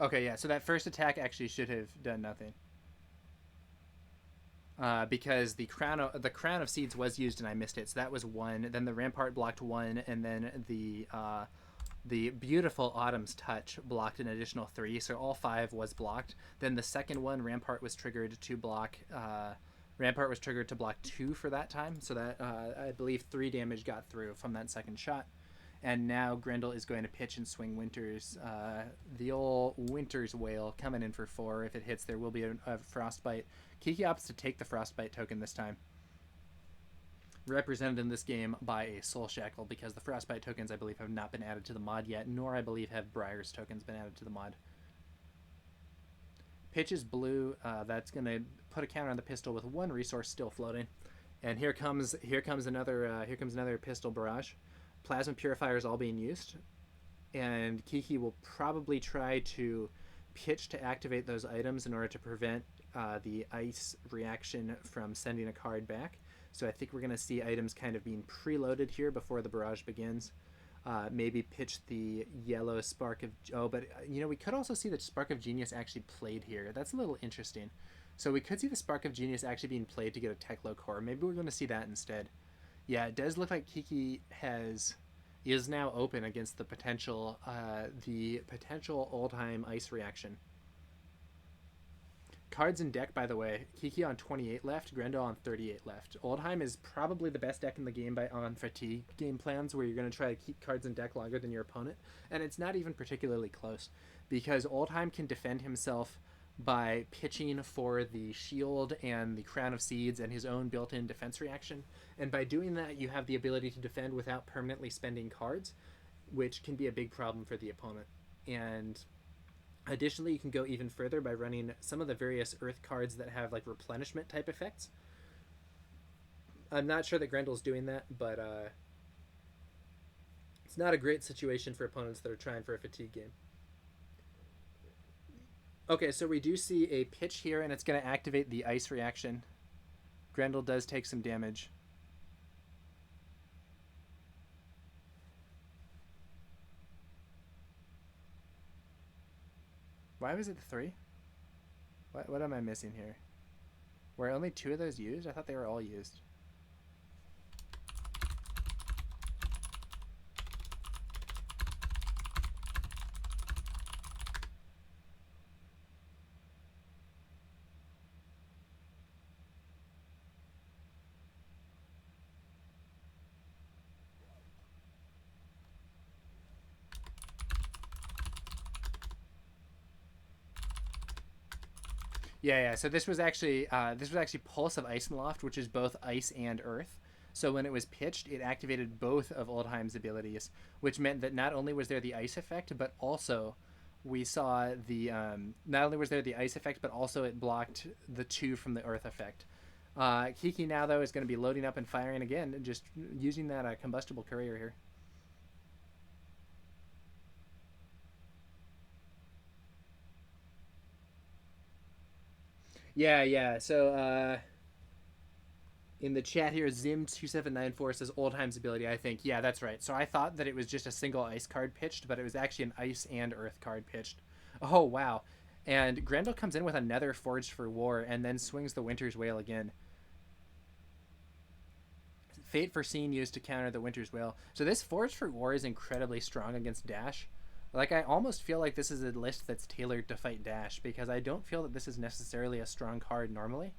Okay, yeah, so that first attack actually should have done nothing. because the crown of seeds was used and I missed it, so that was 1. Then the rampart blocked 1, and then the beautiful Autumn's Touch blocked an additional 3, so all 5 was blocked. Then the second one, Rampart was triggered to block. Rampart was triggered to block 2 for that time, so that I believe 3 damage got through from that second shot. And now Grendel is going to pitch and swing Winters. The old Winter's Wail coming in for 4. If it hits, there will be a Frostbite. Kiki opts to take the Frostbite token this time, represented in this game by a Soul Shackle, because the Frostbite tokens, I believe, have not been added to the mod yet, nor I believe have Briar's tokens been added to the mod. Pitch is blue. That's going to put a counter on the pistol with 1 resource still floating. And here comes another pistol barrage. Plasma purifiers all being used, and Kiki will probably try to pitch to activate those items in order to prevent the ice reaction from sending a card back. So I think we're going to see items kind of being preloaded here before the barrage begins. Maybe pitch the yellow Spark of... Oh, but, we could also see the Spark of Genius actually played here. That's a little interesting. So we could see the Spark of Genius actually being played to get a Techlo core. Maybe we're going to see that instead. Yeah, it does look like Kiki is now open against the potential Oldheim ice reaction. Cards in deck, by the way, Kiki on 28 left, Grendel on 38 left. Oldheim is probably the best deck in the game on fatigue game plans, where you're going to try to keep cards in deck longer than your opponent, and it's not even particularly close, because Oldheim can defend himself by pitching for the shield and the Crown of Seeds and his own built-in defense reaction, and by doing that you have the ability to defend without permanently spending cards, which can be a big problem for the opponent. And additionally, you can go even further by running some of the various earth cards that have like replenishment type effects. I'm not sure that Grendel's doing that, but it's not a great situation for opponents that are trying for a fatigue game. Okay, so we do see a pitch here, and it's going to activate the ice reaction. Grendel does take some damage. Why was it 3? What am I missing here? Were only 2 of those used? I thought they were all used. Yeah. So this was actually Pulse of Iceloft, which is both ice and earth. So when it was pitched, it activated both of Oldheim's abilities, which meant that not only was there the ice effect, but also we saw the not only was there the ice effect, but also it blocked the 2 from the earth effect. Kiki now though is going to be loading up and firing again, just using that combustible courier here. Yeah. So in the chat here, Zim2794 says Oldheim's ability, I think. Yeah, that's right. So I thought that it was just a single ice card pitched, but it was actually an ice and earth card pitched. Oh, wow. And Grendel comes in with another Forged for War and then swings the Winter's Wail again. Fate Foreseen used to counter the Winter's Wail. So this Forged for War is incredibly strong against Dash. Like, I almost feel like this is a list that's tailored to fight Dash, because I don't feel that this is necessarily a strong card normally.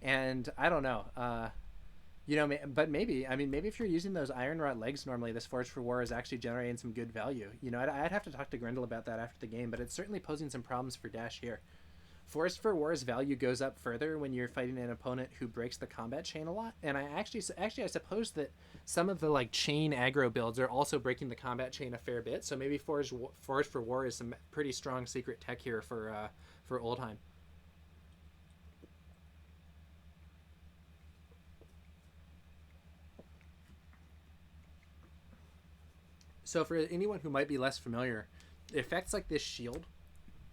And I don't know. But maybe if you're using those Iron Rot legs normally, this Forge for War is actually generating some good value. I'd have to talk to Grendel about that after the game, but it's certainly posing some problems for Dash here. Forge for War's value goes up further when you're fighting an opponent who breaks the combat chain a lot, and I suppose that some of the chain aggro builds are also breaking the combat chain a fair bit. So maybe Forge for War is some pretty strong secret tech here for Oldheim. So for anyone who might be less familiar, effects like this shield,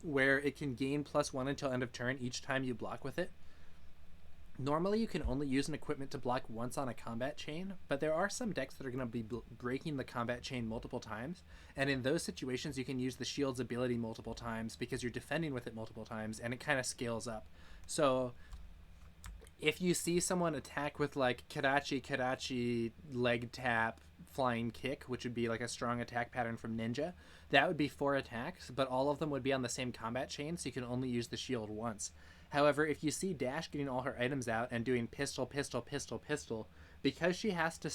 where it can gain +1 until end of turn each time you block with it. Normally you can only use an equipment to block once on a combat chain, but there are some decks that are going to be breaking the combat chain multiple times, and in those situations you can use the shield's ability multiple times because you're defending with it multiple times, and it kind of scales up. So if you see someone attack with like Karachi, leg tap, flying kick, which would be like a strong attack pattern from Ninja, that would be 4 attacks, but all of them would be on the same combat chain, so you can only use the shield once. However, if you see Dash getting all her items out and doing pistol, pistol, pistol, pistol, because she has to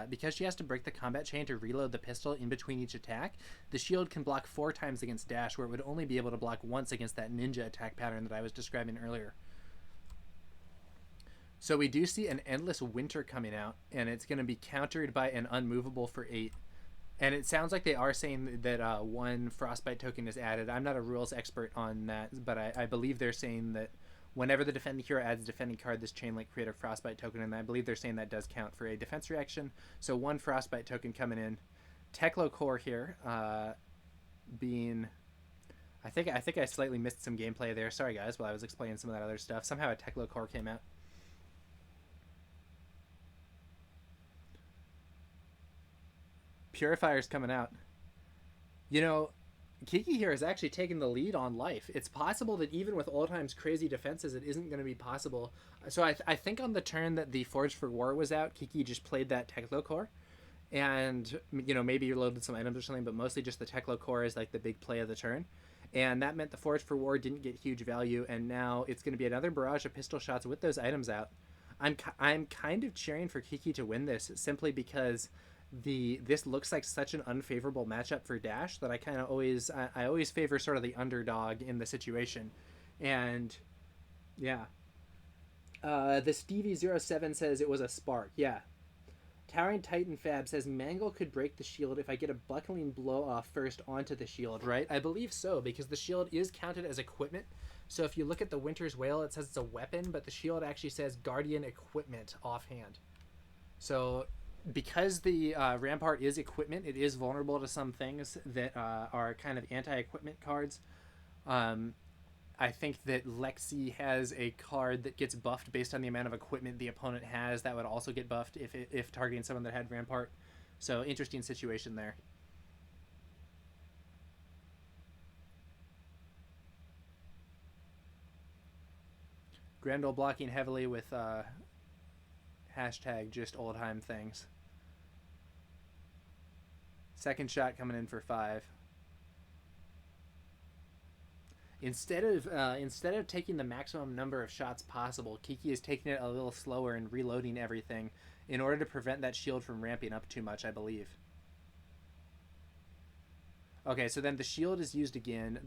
because she has to break the combat chain to reload the pistol in between each attack, the shield can block 4 times against Dash, where it would only be able to block once against that Ninja attack pattern that I was describing earlier. So we do see an Endless Winter coming out, and it's going to be countered by an Unmovable for 8. And it sounds like they are saying that 1 Frostbite token is added. I'm not a rules expert on that, but I believe they're saying that whenever the defending hero adds a defending card, this chain link create a Frostbite token, and I believe they're saying that does count for a defense reaction. So 1 Frostbite token coming in. Teklo Core here, being... I think I slightly missed some gameplay there. Sorry, guys, while I was explaining some of that other stuff. Somehow a Teklo Core came out. Purifier's coming out. You know, Kiki here is actually taking the lead on life. It's possible that even with Oldheim's crazy defenses, it isn't going to be possible. So I think on the turn that the Forge for War was out, Kiki just played that Teklo Core. And, you know, maybe you loaded some items or something, but mostly just the Teklo Core is like the big play of the turn. And that meant the Forge for War didn't get huge value, and now it's going to be another barrage of pistol shots with those items out. I'm kind of cheering for Kiki to win this simply because this looks like such an unfavorable matchup for Dash that I always favor sort of the underdog in the situation. And yeah. The Stevie07 says it was a spark. Yeah. Towering Titan Fab says Mangle could break the shield if I get a buckling blow off first onto the shield, right? I believe so, because the shield is counted as equipment. So if you look at the Winter's Wail, it says it's a weapon, but the shield actually says Guardian Equipment offhand. So because the Rampart is equipment, it is vulnerable to some things that are kind of anti-equipment cards. I think that Lexi has a card that gets buffed based on the amount of equipment the opponent has. That would also get buffed if targeting someone that had Rampart. So interesting situation there. Grendel blocking heavily with hashtag just Oldheim things. Second shot coming in for 5. Instead of taking the maximum number of shots possible, Kiki is taking it a little slower and reloading everything in order to prevent that shield from ramping up too much, I believe. Okay, so then the shield is used again.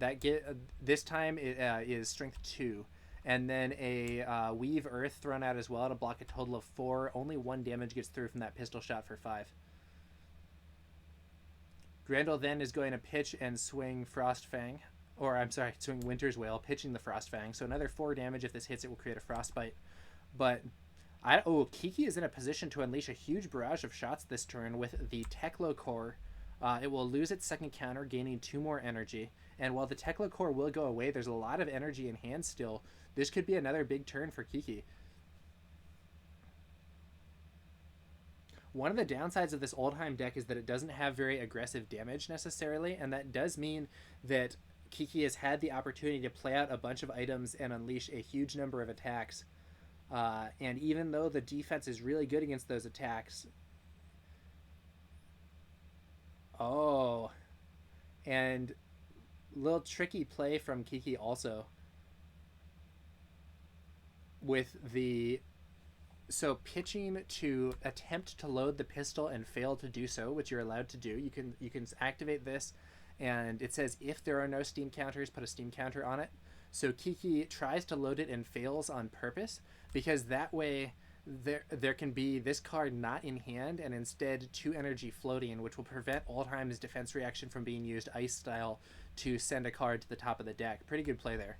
This time it is strength 2, and then a Weave Earth thrown out as well to block a total of 4. Only 1 damage gets through from that pistol shot for 5. Grendel then is going to pitch and swing Frostfang. Or, I'm sorry, swing Winter's Wail, pitching the Frostfang. So another 4 damage. If this hits, it will create a Frostbite. But, Kiki is in a position to unleash a huge barrage of shots this turn with the Teklo Core. It will lose its second counter, gaining 2 more energy. And while the Teklo Core will go away, there's a lot of energy in hand still. This could be another big turn for Kiki. One of the downsides of this Oldheim deck is that it doesn't have very aggressive damage necessarily, and that does mean that Kiki has had the opportunity to play out a bunch of items and unleash a huge number of attacks. And even though the defense is really good against those attacks... Oh. And little tricky play from Kiki also. With the... So pitching to attempt to load the pistol and fail to do so, which you're allowed to do. You can activate this, and it says if there are no steam counters, put a steam counter on it. So Kiki tries to load it and fails on purpose, because that way there can be this card not in hand and instead 2 energy floating, which will prevent Oldheim's defense reaction from being used ice style to send a card to the top of the deck. Pretty good play there.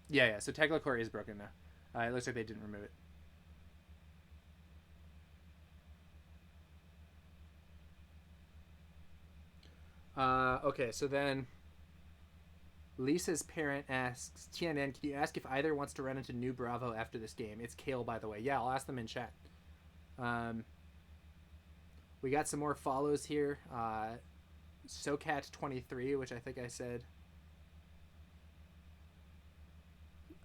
Yeah, so Teklo Core is broken now. It looks like they didn't remove it. Okay, so then Lisa's parent asks, TNN, can you ask if either wants to run into New Bravo after this game? It's Kale, by the way. Yeah, I'll ask them in chat. We got some more follows here. SoCat23, which I think I said.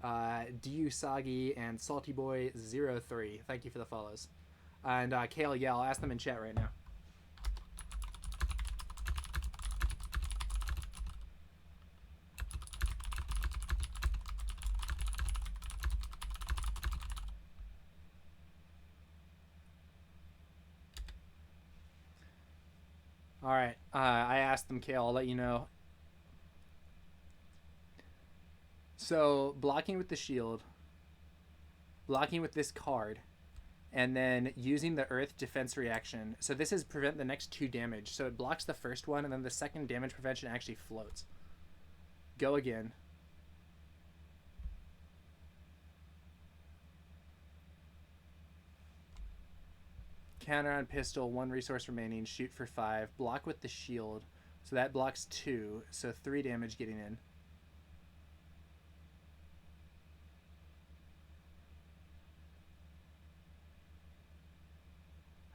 Diusagi and SaltyBoy03. Thank you for the follows. And Kale, yeah, I'll ask them in chat right now. All right, I asked them, Kale. I'll let you know. So blocking with the shield, blocking with this card, and then using the Earth defense reaction. So this is prevent the next 2 damage. So it blocks the first one, and then the second damage prevention actually floats. Go again. Counter on pistol, 1 resource remaining, shoot for 5, block with the shield. So that blocks 2, so 3 damage getting in.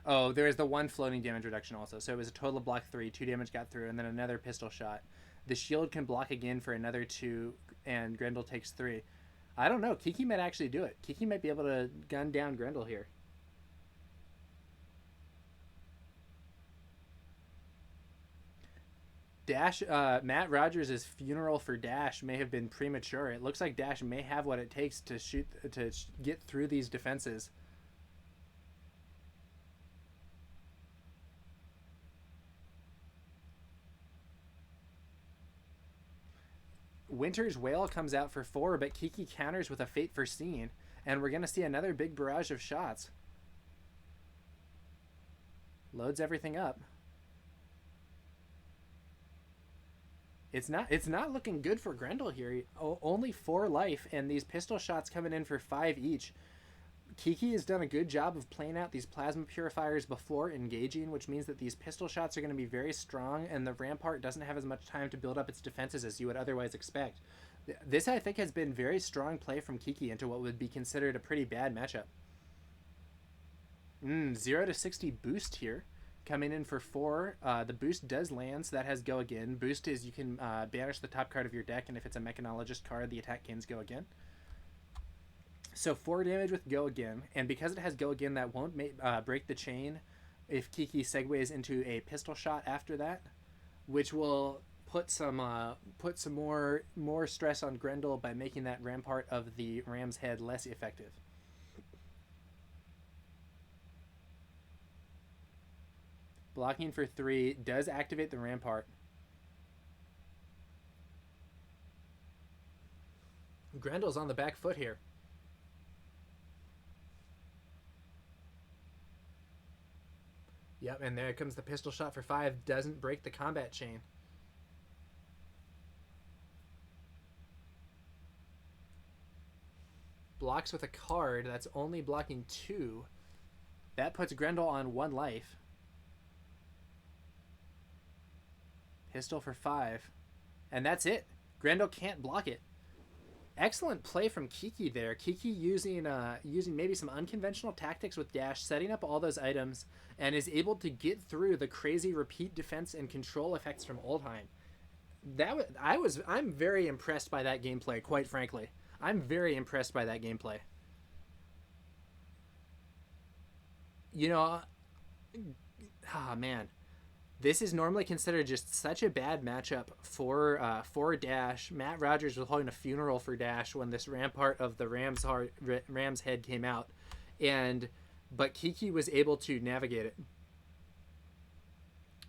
Oh, there is the 1 floating damage reduction also. So it was a total of block 3, 2 damage got through, and then another pistol shot. The shield can block again for another 2, and Grendel takes 3. I don't know. Kiki might actually do it. Kiki might be able to gun down Grendel here. Dash, Matt Rogers' funeral for Dash may have been premature. It looks like Dash may have what it takes to get through these defenses. Winter's Whale comes out for 4, but Kiki counters with a Fate Foreseen, and we're going to see another big barrage of shots. Loads everything up. It's not looking good for Grendel here. Only 4 life, and these pistol shots coming in for 5 each. Kiki has done a good job of playing out these plasma purifiers before engaging, which means that these pistol shots are going to be very strong, and the Rampart doesn't have as much time to build up its defenses as you would otherwise expect. This, I think, has been very strong play from Kiki into what would be considered a pretty bad matchup. 0 to 60 boost here. Coming in for 4. The boost does land, so that has go again. Boost is you can banish the top card of your deck, and if it's a Mechanologist card, the attack gains go again. So 4 damage with go again, and because it has go again, that won't break the chain if Kiki segues into a pistol shot after that, which will put some more stress on Grendel by making that Rampart of the Ram's Head less effective. Blocking for 3 does activate the Rampart. Grendel's on the back foot here. Yep, and there comes the pistol shot for 5. Doesn't break the combat chain. Blocks with a card. That's only blocking 2. That puts Grendel on 1 life. Pistol for 5. And that's it. Grendel can't block it. Excellent play from Kiki there. Kiki using maybe some unconventional tactics with Dash, setting up all those items, and is able to get through the crazy repeat defense and control effects from Oldheim. I'm very impressed by that gameplay, quite frankly. I'm very impressed by that gameplay. You know, man. This is normally considered just such a bad matchup for Dash. Matt Rogers was holding a funeral for Dash when this Rampart of the Ram's Head came out, but Kiki was able to navigate it.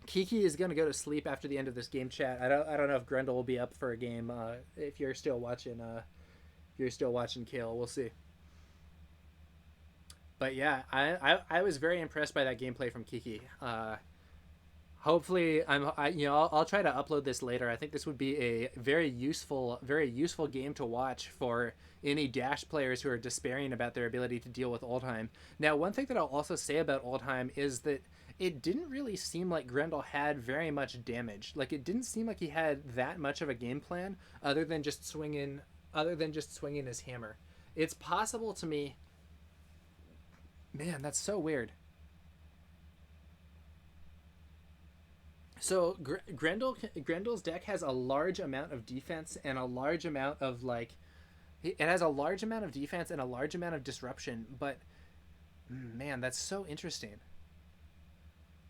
Kiki is going to go to sleep after the end of this game chat. I don't know if Grendel will be up for a game. If you're still watching, Kale, we'll see. But yeah, I was very impressed by that gameplay from Kiki. Hopefully, I'll try to upload this later. I think this would be a very useful game to watch for any Dash players who are despairing about their ability to deal with Oldheim. Now, one thing that I'll also say about Oldheim is that it didn't really seem like Grendel had very much damage. Like, it didn't seem like he had that much of a game plan other than just swinging his hammer. It's possible to me. Man, that's so weird. So Grendel's deck has a large amount of defense and a large amount of like it has a large amount of defense and a large amount of disruption, but man, that's so interesting.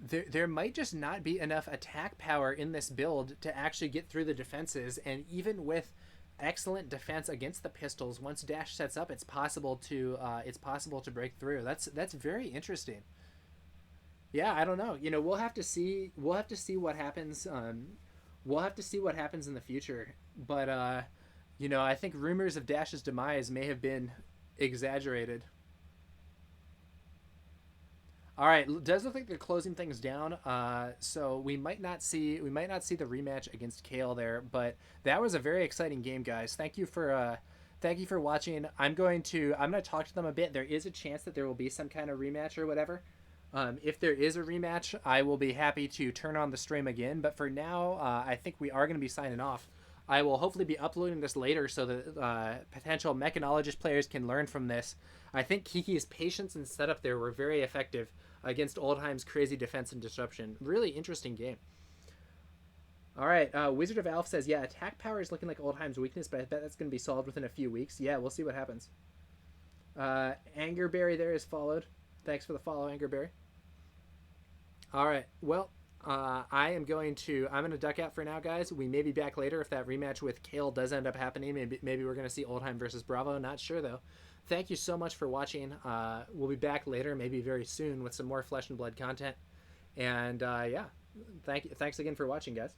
There might just not be enough attack power in this build to actually get through the defenses, and even with excellent defense against the pistols, once Dash sets up, it's possible to break through. That's very interesting. Yeah, I don't know. You know, we'll have to see. We'll have to see what happens. We'll have to see what happens in the future. But you know, I think rumors of Dash's demise may have been exaggerated. All right, does look like they're closing things down. So we might not see the rematch against Kale there, but that was a very exciting game, guys. Thank you for watching. I'm going to talk to them a bit. There is a chance that there will be some kind of rematch or whatever. If there is a rematch, I will be happy to turn on the stream again. But for now, I think we are going to be signing off. I will hopefully be uploading this later so that potential Mechanologist players can learn from this. I think Kiki's patience and setup there were very effective against Oldheim's crazy defense and disruption. Really interesting game. All right, Wizard of Alf says, yeah, attack power is looking like Oldheim's weakness, but I bet that's going to be solved within a few weeks. Yeah, we'll see what happens. Angerberry there is followed. Thanks for the follow, Angerberry. All right, well, I'm going to duck out for now, guys. We may be back later if that rematch with Kale does end up happening. Maybe we're going to see Oldheim versus Bravo. Not sure, though. Thank you so much for watching. We'll be back later, maybe very soon, with some more Flesh and Blood content. And yeah, thanks again for watching, guys.